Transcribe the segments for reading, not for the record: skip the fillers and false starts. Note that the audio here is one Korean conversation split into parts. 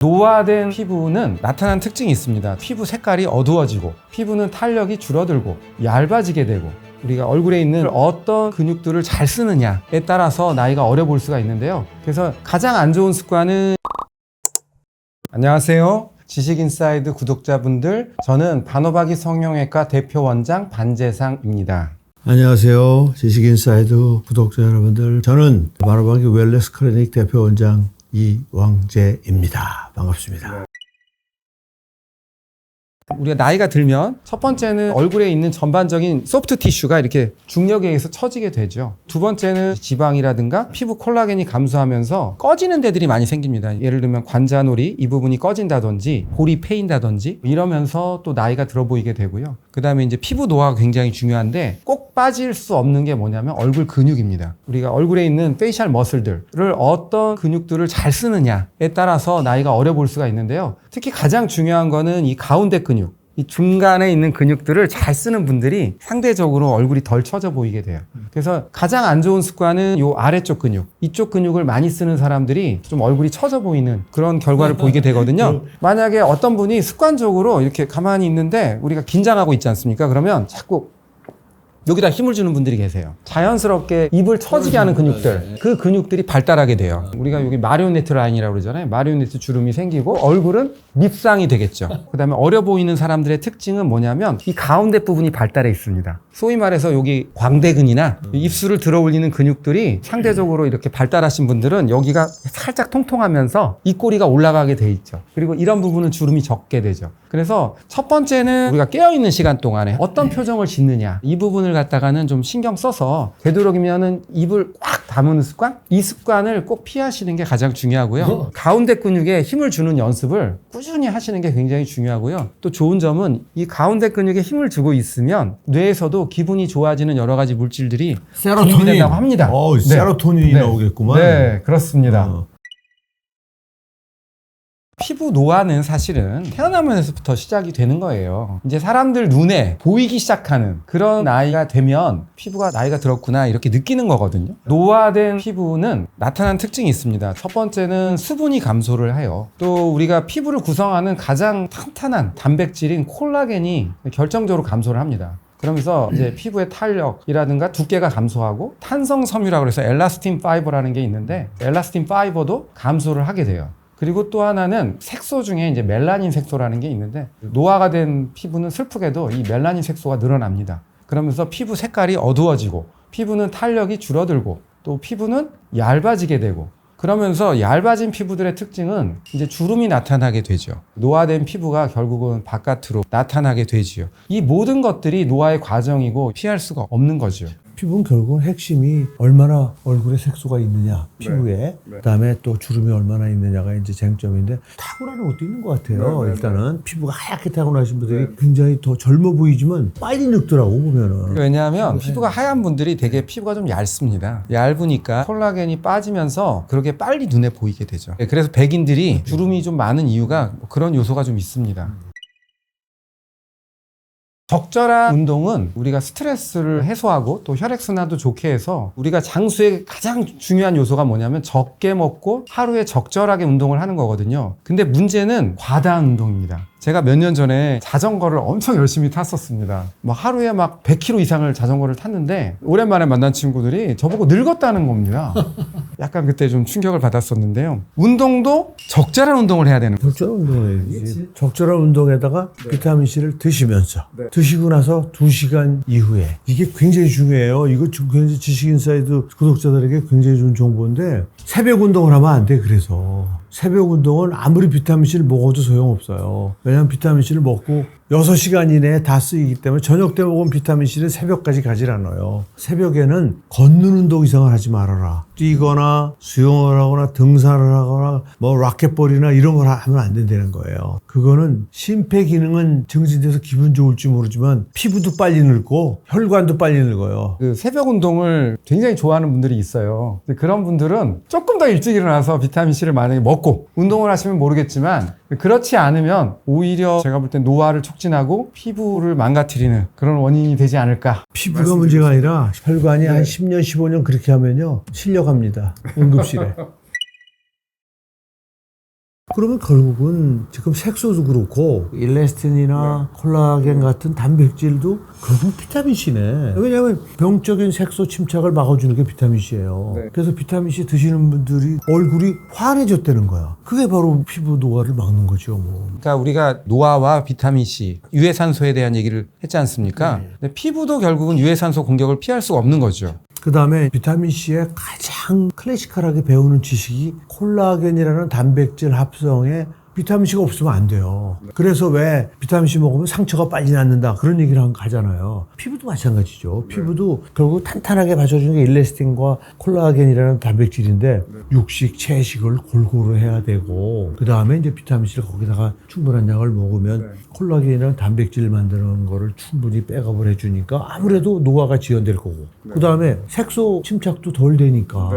노화된 피부는 나타나는 특징이 있습니다. 피부 색깔이 어두워지고 피부는 탄력이 줄어들고 얇아지게 되고 우리가 얼굴에 있는 어떤 근육들을 잘 쓰느냐에 따라서 나이가 어려 보일 수가 있는데요. 그래서 가장 안 좋은 습관은 안녕하세요. 지식인사이드 구독자분들, 저는 반호박이 성형외과 대표 원장 반재상입니다. 안녕하세요. 지식인사이드 구독자 여러분들, 저는 반호박이 웰네스 클리닉 대표 원장 이왕재입니다. 반갑습니다. 우리가 나이가 들면 첫 번째는 얼굴에 있는 전반적인 소프트 티슈가 이렇게 중력에 의해서 처지게 되죠. 두 번째는 지방이라든가 피부 콜라겐이 감소하면서 꺼지는 데들이 많이 생깁니다. 예를 들면 관자놀이 이 부분이 꺼진다든지 볼이 패인다든지 이러면서 또 나이가 들어 보이게 되고요. 그 다음에 이제 피부 노화가 굉장히 중요한데 꼭 빠질 수 없는 게 뭐냐면 얼굴 근육입니다. 우리가 얼굴에 있는 페이셜 머슬들을 어떤 근육들을 잘 쓰느냐에 따라서 나이가 어려 보일 수가 있는데요. 특히 가장 중요한 거는 이 가운데 근육, 이 중간에 있는 근육들을 잘 쓰는 분들이 상대적으로 얼굴이 덜 처져 보이게 돼요. 그래서 가장 안 좋은 습관은 이 아래쪽 근육, 이쪽 근육을 많이 쓰는 사람들이 좀 얼굴이 처져 보이는 그런 결과를 보이게 되거든요. 만약에 어떤 분이 습관적으로 이렇게 가만히 있는데 우리가 긴장하고 있지 않습니까? 그러면 자꾸 여기다 힘을 주는 분들이 계세요. 자연스럽게 입을 처지게 하는 근육들, 그 근육들이 발달하게 돼요. 우리가 여기 마리오네트 라인이라고 그러잖아요. 마리오네트 주름이 생기고 얼굴은 밉상이 되겠죠. 그 다음에 어려 보이는 사람들의 특징은 뭐냐면 이 가운데 부분이 발달해 있습니다. 소위 말해서 여기 광대근이나 입술을 들어 올리는 근육들이 상대적으로 이렇게 발달하신 분들은 여기가 살짝 통통하면서 입꼬리가 올라가게 돼 있죠. 그리고 이런 부분은 주름이 적게 되죠. 그래서 첫 번째는 우리가 깨어있는 시간 동안에 어떤 표정을 짓느냐, 이 부분을 갖다가는 좀 신경 써서 되도록이면은 입을 꽉 다무는 습관? 이 습관을 꼭 피하시는 게 가장 중요하고요. 가운데 근육에 힘을 주는 연습을 꾸준히 하시는 게 굉장히 중요하고요. 또 좋은 점은 이 가운데 근육에 힘을 주고 있으면 뇌에서도 기분이 좋아지는 여러 가지 물질들이 세로토닌 분비된다고 합니다. 세로토닌이 나오겠구만. 네, 그렇습니다. 피부 노화는 사실은 태어나면서부터 시작이 되는 거예요. 이제 사람들 눈에 보이기 시작하는 그런 나이가 되면 피부가 나이가 들었구나 이렇게 느끼는 거거든요. 노화된 피부는 나타나는 특징이 있습니다. 첫 번째는 수분이 감소를 해요. 또 우리가 피부를 구성하는 가장 탄탄한 단백질인 콜라겐이 결정적으로 감소를 합니다. 그러면서 이제 피부의 탄력이라든가 두께가 감소하고 탄성 섬유라고 해서 엘라스틴 파이버라는 게 있는데 엘라스틴 파이버도 감소를 하게 돼요. 그리고 또 하나는 색소 중에 이제 멜라닌 색소라는 게 있는데 노화가 된 피부는 슬프게도 이 멜라닌 색소가 늘어납니다. 그러면서 피부 색깔이 어두워지고 피부는 탄력이 줄어들고 또 피부는 얇아지게 되고 그러면서 얇아진 피부들의 특징은 이제 주름이 나타나게 되죠. 노화된 피부가 결국은 바깥으로 나타나게 되지요. 이 모든 것들이 노화의 과정이고 피할 수가 없는 거죠. 피부는 결국은 핵심이 얼마나 얼굴에 색소가 있느냐, 피부에. 그다음에 또 주름이 얼마나 있느냐가 이제 쟁점인데 타고나는 것도 있는 것 같아요. 일단은 피부가 하얗게 타고나신 분들이 굉장히 더 젊어 보이지만 빨리 늙더라고 보면은. 왜냐하면 피부가 하얀 분들이 되게 피부가 좀 얇습니다. 얇으니까 콜라겐이 빠지면서 그렇게 빨리 눈에 보이게 되죠. 그래서 백인들이 주름이 좀 많은 이유가 그런 요소가 좀 있습니다. 적절한 운동은 우리가 스트레스를 해소하고 또 혈액순환도 좋게 해서 우리가 장수의 가장 중요한 요소가 뭐냐면 적게 먹고 하루에 적절하게 운동을 하는 거거든요. 근데 문제는 과다한 운동입니다. 제가 몇 년 전에 자전거를 엄청 열심히 탔었습니다. 뭐 하루에 막 100km 이상을 자전거를 탔는데 오랜만에 만난 친구들이 저보고 늙었다는 겁니다. 약간 그때 좀 충격을 받았었는데요. 운동도 적절한 운동을 해야 되는 거예요. 적절한 운동을 해야지. 적절한 운동에다가 비타민C를 드시면서 드시고 나서 2시간 이후에 이게 굉장히 중요해요. 이거 굉장히 지식인사이드 구독자들에게 굉장히 좋은 정보인데 새벽 운동을 하면 안 돼. 그래서 새벽 운동은 아무리 비타민C를 먹어도 소용없어요. 왜냐하면 비타민C를 먹고 6시간 이내에 다 쓰이기 때문에 저녁 때 먹은 비타민C를 새벽까지 가질 않아요. 새벽에는 걷는 운동 이상을 하지 말아라. 뛰거나 수영을 하거나 등산을 하거나 뭐 라켓볼이나 이런 걸 하면 안 된다는 거예요. 그거는 심폐기능은 증진돼서 기분 좋을지 모르지만 피부도 빨리 늙고 혈관도 빨리 늙어요. 그 새벽 운동을 굉장히 좋아하는 분들이 있어요. 그런 분들은 조금 더 일찍 일어나서 비타민C를 만약에 먹고 운동을 하시면 모르겠지만 그렇지 않으면 오히려 제가 볼 땐 노화를 촉진하고 피부를 망가뜨리는 그런 원인이 되지 않을까. 피부가 문제가 아니라 혈관이 한 10년, 15년 그렇게 하면요 실려갑니다. 응급실에. 그러면 결국은 지금 색소도 그렇고 일레스틴이나 콜라겐 같은 단백질도 결국 비타민C네. 왜냐하면 병적인 색소 침착을 막아주는 게 비타민C예요. 그래서 비타민C 드시는 분들이 얼굴이 환해졌다는 거야. 그게 바로 피부 노화를 막는 거죠. 뭐. 그러니까 우리가 노화와 비타민C, 유해산소에 대한 얘기를 했지 않습니까? 근데 피부도 결국은 유해산소 공격을 피할 수가 없는 거죠. 그 다음에 비타민C의 가장 클래시컬하게 배우는 지식이 콜라겐이라는 단백질 합성에 비타민C가 없으면 안 돼요. 그래서 왜 비타민C 먹으면 상처가 빨리 낫는다 그런 얘기를 하잖아요. 피부도 마찬가지죠. 피부도 결국 탄탄하게 받쳐주는 게 일레스틴과 콜라겐이라는 단백질인데 육식, 채식을 골고루 해야 되고 그 다음에 이제 비타민C를 거기다가 충분한 양을 먹으면 콜라겐이라는 단백질을 만드는 거를 충분히 백업을 해주니까 아무래도 노화가 지연될 거고 그 다음에 색소 침착도 덜 되니까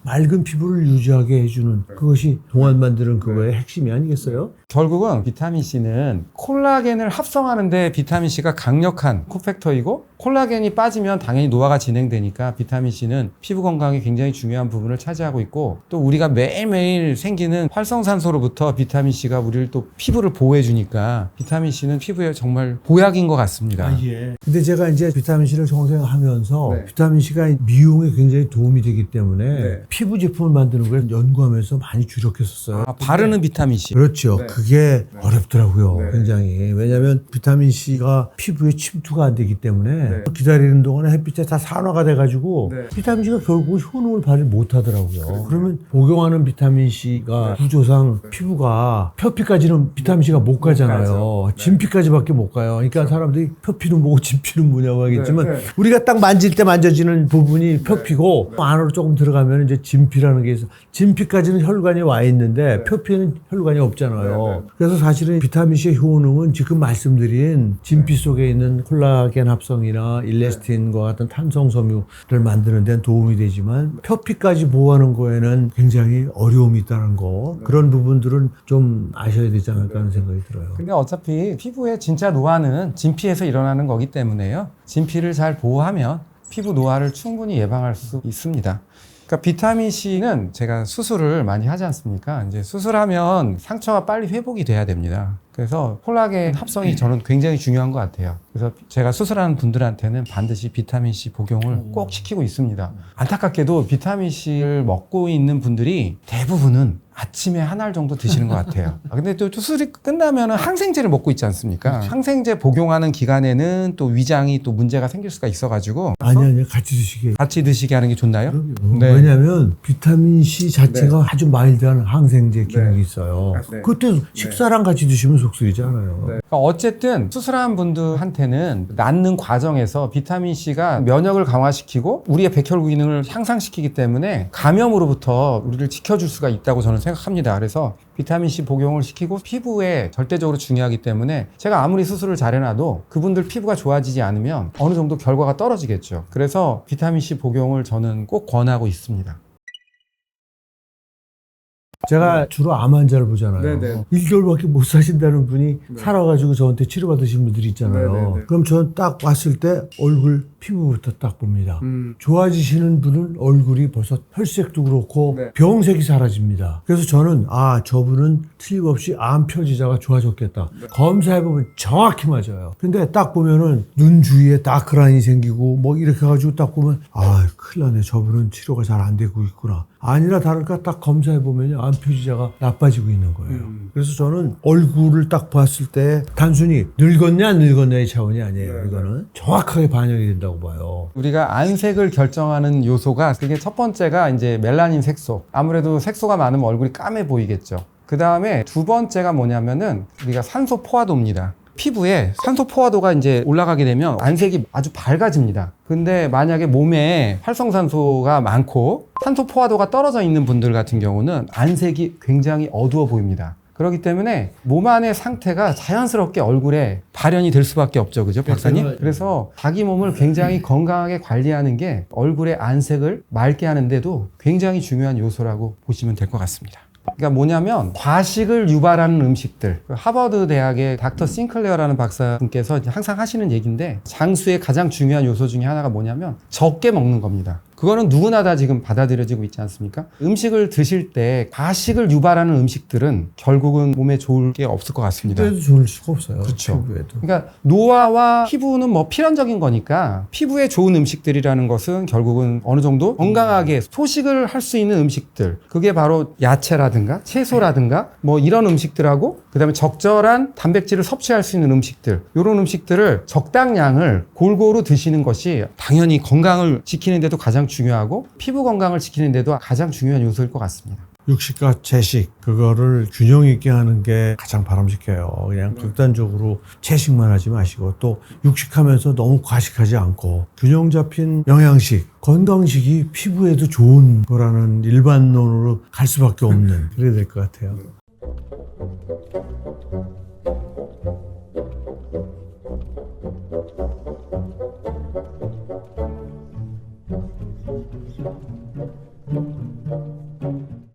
맑은 피부를 유지하게 해주는 그것이 동안 만드는 그거의 핵심이 아니겠어요? 결국은 비타민C는 콜라겐을 합성하는데 비타민C가 강력한 코팩터이고 콜라겐이 빠지면 당연히 노화가 진행되니까 비타민C는 피부 건강에 굉장히 중요한 부분을 차지하고 있고 또 우리가 매일매일 생기는 활성산소로부터 비타민C가 우리를 또 피부를 보호해 주니까 비타민C는 피부에 정말 보약인 것 같습니다. 예. 근데 제가 이제 비타민C를 정생하면서 비타민C가 미용에 굉장히 도움이 되기 때문에 피부 제품을 만드는 걸 연구하면서 많이 주력했었어요. 바르는 비타민C. 그렇죠. 그게 어렵더라고요. 굉장히. 왜냐하면 비타민C가 피부에 침투가 안 되기 때문에 기다리는 동안에 햇빛에 다 산화가 돼가지고 비타민C가 결국 효능을 발휘 못하더라고요. 그러면 복용하는 비타민C가 구조상 피부가 표피까지는 비타민C가 못 가잖아요. 진피까지밖에 못 가요. 그러니까 사람들이 표피는 뭐고 진피는 뭐냐고 하겠지만 우리가 딱 만질 때 만져지는 부분이 표피고 안으로 조금 들어가면 이제 진피라는 게 있어. 진피까지는 혈관이 와 있는데 표피는 혈관이 없잖아요. 그래서 사실은 비타민C의 효능은 지금 말씀드린 진피 속에 있는 콜라겐 합성이나 일레스틴과 같은 탄성섬유를 만드는 데는 도움이 되지만 표피까지 보호하는 거에는 굉장히 어려움이 있다는 거 그런 부분들은 좀 아셔야 되지 않을까 하는 생각이 들어요. 근데 어차피 피부의 진짜 노화는 진피에서 일어나는 거기 때문에요. 진피를 잘 보호하면 피부 노화를 충분히 예방할 수 있습니다. 그러니까 비타민C는 제가 수술을 많이 하지 않습니까? 이제 수술하면 상처가 빨리 회복이 돼야 됩니다. 그래서 콜라겐 합성이 저는 굉장히 중요한 것 같아요. 그래서 제가 수술하는 분들한테는 반드시 비타민C 복용을 꼭 시키고 있습니다. 안타깝게도 비타민C를 먹고 있는 분들이 대부분은 아침에 한 알 정도 드시는 것 같아요. 근데 또 수술이 끝나면 항생제를 먹고 있지 않습니까? 항생제 복용하는 기간에는 또 위장이 또 문제가 생길 수가 있어가지고 아니 같이 드시게 하는 게 좋나요? 네. 왜냐하면 비타민C 자체가 아주 마일드한 항생제 기능이 있어요. 그때 식사랑 같이 드시면 속쓰리지 않아요. 그러니까 어쨌든 수술한 분들한테는 낫는 과정에서 비타민C가 면역을 강화시키고 우리의 백혈구 기능을 향상시키기 때문에 감염으로부터 우리를 지켜줄 수가 있다고 저는 생각합니다. 그래서 비타민C 복용을 시키고 피부에 절대적으로 중요하기 때문에 제가 아무리 수술을 잘해놔도 그분들 피부가 좋아지지 않으면 어느 정도 결과가 떨어지겠죠. 그래서 비타민C 복용을 저는 꼭 권하고 있습니다. 제가 주로 암 환자를 보잖아요. 1개월밖에 못 사신다는 분이 살아가지고 저한테 치료받으신 분들이 있잖아요. 그럼 저는 딱 왔을 때 얼굴 피부부터 딱 봅니다. 좋아지시는 분은 얼굴이 벌써 혈색도 그렇고 병색이 사라집니다. 그래서 저는 저분은 틀림없이 암 표지자가 좋아졌겠다. 검사해보면 정확히 맞아요. 근데 딱 보면은 눈 주위에 다크라인이 생기고 뭐 이렇게 해가지고 딱 보면 큰일 나네. 저분은 치료가 잘 안 되고 있구나. 아니나 다를까 딱 검사해보면 암 표지자가 나빠지고 있는 거예요. 그래서 저는 얼굴을 딱 봤을 때 단순히 늙었냐 안 늙었냐의 차원이 아니에요. 이거는 정확하게 반영이 된다고 봐요. 우리가 안색을 결정하는 요소가 그게 첫 번째가 이제 멜라닌 색소. 아무래도 색소가 많으면 얼굴이 까매 보이겠죠. 그 다음에 두 번째가 뭐냐면은 우리가 산소 포화도입니다. 피부에 산소 포화도가 이제 올라가게 되면 안색이 아주 밝아집니다. 근데 만약에 몸에 활성산소가 많고 산소 포화도가 떨어져 있는 분들 같은 경우는 안색이 굉장히 어두워 보입니다. 그렇기 때문에 몸 안의 상태가 자연스럽게 얼굴에 발현이 될 수밖에 없죠. 그죠, 박사님? 그래서 자기 몸을 굉장히 건강하게 관리하는 게 얼굴의 안색을 맑게 하는데도 굉장히 중요한 요소라고 보시면 될 것 같습니다. 그러니까 뭐냐면 과식을 유발하는 음식들. 하버드 대학의 닥터 싱클레어라는 박사분께서 항상 하시는 얘기인데 장수의 가장 중요한 요소 중에 하나가 뭐냐면 적게 먹는 겁니다. 그거는 누구나 다 지금 받아들여지고 있지 않습니까? 음식을 드실 때 과식을 유발하는 음식들은 결국은 몸에 좋을 게 없을 것 같습니다. 피부에도 좋을 수가 없어요. 그렇죠. 피부에도. 그러니까 노화와 피부는 뭐 필연적인 거니까 피부에 좋은 음식들이라는 것은 결국은 어느 정도 건강하게 소식을 할 수 있는 음식들, 그게 바로 야채라든가 채소라든가 뭐 이런 음식들하고 그다음에 적절한 단백질을 섭취할 수 있는 음식들, 이런 음식들을 적당량을 골고루 드시는 것이 당연히 건강을 지키는 데도 가장 중요하고 피부 건강을 지키는 데도 가장 중요한 요소일 것 같습니다. 육식과 채식 그거를 균형 있게 하는 게 가장 바람직해요. 그냥 극단적으로 채식만 하지 마시고 또 육식하면서 너무 과식하지 않고 균형 잡힌 영양식, 건강식이 피부에도 좋은 거라는 일반론으로 갈 수밖에 없는 그래야 될 것 같아요.